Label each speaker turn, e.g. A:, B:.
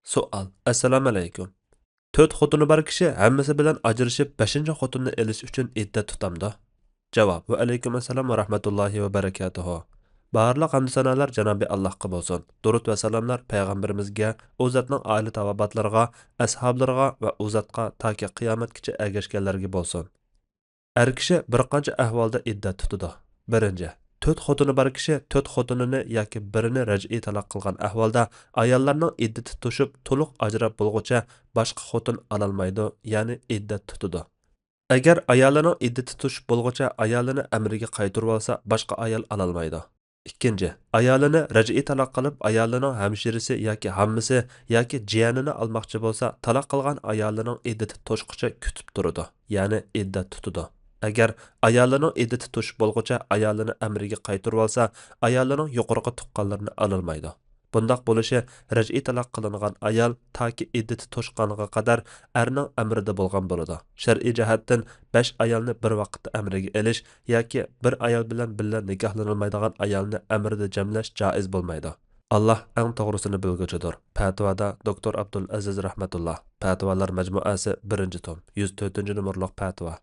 A: Sual. Assalomu alaykum. 4 xotini bor kishi hammasi bilan ajrashib 5-chi xotinni elish uchun iddat tutamdi. Javob. Va alaykum assalom va rahmatullohi va barakatuhu. Barliq hamd sanolar Janobi Allohga bo'lsin. Durud va salomlar payg'ambarimizga, u zotning oila tavobatlariga, ashablariga va u zotga toki qiyomatgacha ergashganlarga bo'lsin. Er kishi bir qancha ahvolda iddat tutadi. Birinchi, 4 xotini bor kishi 4 xotinini yoki birini raj'iy taloq qilgan ahvolda ayollarning iddati to'shib to'liq ajrab bo'lguncha boshqa xotin ololmaydi, ya'ni iddat tutadi. Agar ayolining iddati to'shib bo'lguncha ayolini amriga qaytarib olsa, boshqa ayol ololmaydi. Ikkinchi, ayolini raj'iy taloq qilib, ayolining hamshirisi yoki hammisi yoki jiyanini olmoqchi bo'lsa, taloq qilgan ayolining iddati to'shqicha kutib turadi, ya'ni iddat tutadi. Agar ayolining iddati to'shib bo'lguncha ayolini amriga qaytarib olsa, ayolining yuqorqi tuqqanlarini ololmaydi. Bundaq bo'lishi raj'iy taloq qilingan ayol toki iddati to'shqaniga qadar erning amrida bo'lgan bo'ladi. Shar'iy jihatdan 5 ayolni bir vaqtda amriga elish yoki bir ayol bilan birga nikohlanilmaydigan ayolni amrida jamlash joiz bo'lmaydi. Allah eng to'g'risini bilguchidir. Fatvoda Dr. Abdul Aziz rahmatulloh. Fatvolar majmuasi 1-tom, 104-numurliq fatvo.